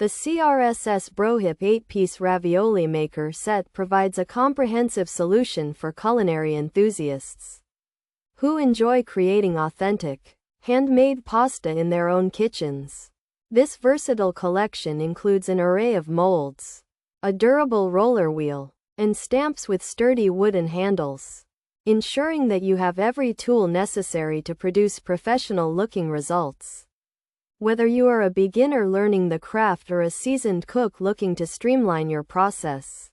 The Crssbrohip 8-piece Ravioli Maker Set provides a comprehensive solution for culinary enthusiasts who enjoy creating authentic, handmade pasta in their own kitchens. This versatile collection includes an array of molds, a durable roller wheel, and stamps with sturdy wooden handles, ensuring that you have every tool necessary to produce professional-looking results. Whether you are a beginner learning the craft or a seasoned cook looking to streamline your process,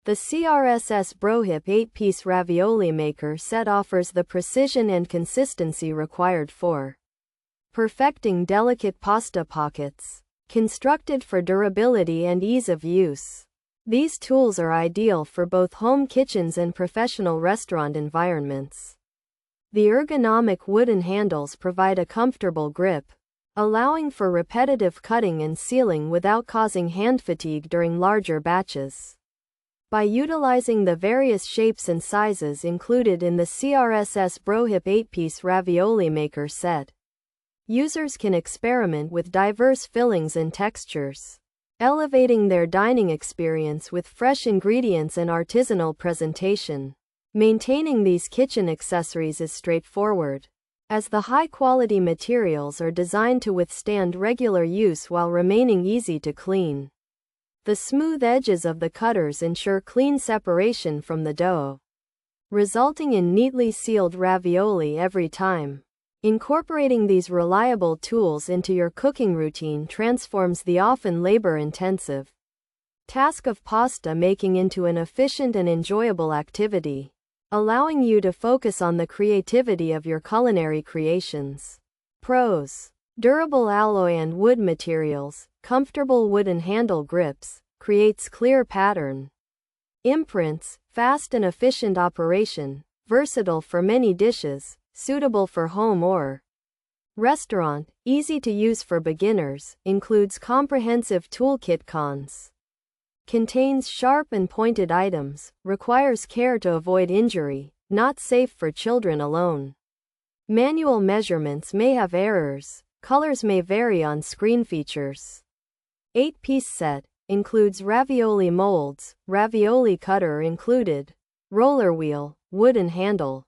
the Crssbrohip 8-piece Ravioli Maker Set offers the precision and consistency required for perfecting delicate pasta pockets. Constructed for durability and ease of use, these tools are ideal for both home kitchens and professional restaurant environments. The ergonomic wooden handles provide a comfortable grip, allowing for repetitive cutting and sealing without causing hand fatigue during larger batches. By utilizing the various shapes and sizes included in the Crssbrohip 8-piece Ravioli Maker Set, users can experiment with diverse fillings and textures, elevating their dining experience with fresh ingredients and artisanal presentation. Maintaining these kitchen accessories is straightforward, as the high-quality materials are designed to withstand regular use while remaining easy to clean. The smooth edges of the cutters ensure clean separation from the dough, resulting in neatly sealed ravioli every time. Incorporating these reliable tools into your cooking routine transforms the often labor-intensive task of pasta making into an efficient and enjoyable activity, allowing you to focus on the creativity of your culinary creations. Pros: durable alloy and wood materials, comfortable wooden handle grips, creates clear pattern imprints, fast and efficient operation, versatile for many dishes, suitable for home or restaurant, easy to use for beginners, includes comprehensive toolkit. Cons: contains sharp and pointed items, requires care to avoid injury, not safe for children alone. Manual measurements may have errors, colors may vary on screen. Features: 8-piece set, includes ravioli molds, ravioli cutter included, roller wheel, wooden handle.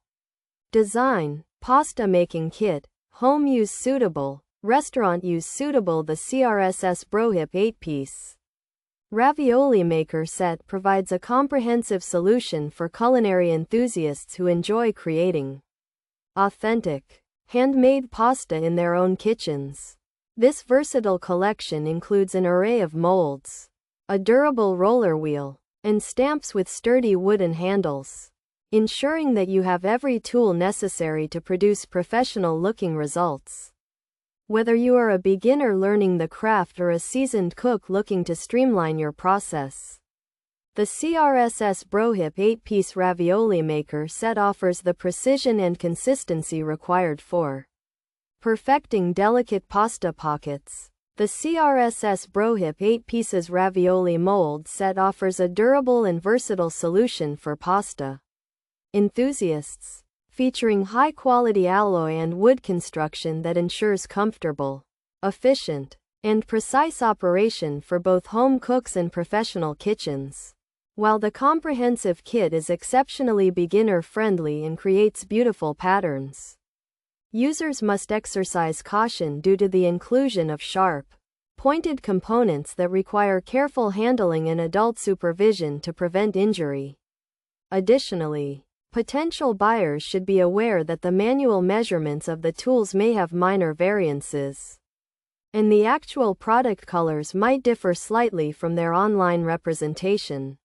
Design: pasta making kit, home use suitable, restaurant use suitable. The Crssbrohip 8-piece Ravioli Maker Set provides a comprehensive solution for culinary enthusiasts who enjoy creating authentic, handmade pasta in their own kitchens. This versatile collection includes an array of molds, a durable roller wheel, and stamps with sturdy wooden handles, ensuring that you have every tool necessary to produce professional-looking results. Whether you are a beginner learning the craft or a seasoned cook looking to streamline your process, the Crssbrohip 8-piece Ravioli Maker Set offers the precision and consistency required for perfecting delicate pasta pockets. The Crssbrohip 8-pieces Ravioli Mold Set offers a durable and versatile solution for pasta enthusiasts, featuring high-quality alloy and wood construction that ensures comfortable, efficient, and precise operation for both home cooks and professional kitchens. While the comprehensive kit is exceptionally beginner-friendly and creates beautiful patterns, users must exercise caution due to the inclusion of sharp, pointed components that require careful handling and adult supervision to prevent injury. Additionally, potential buyers should be aware that the manual measurements of the tools may have minor variances, and the actual product colors might differ slightly from their online representation.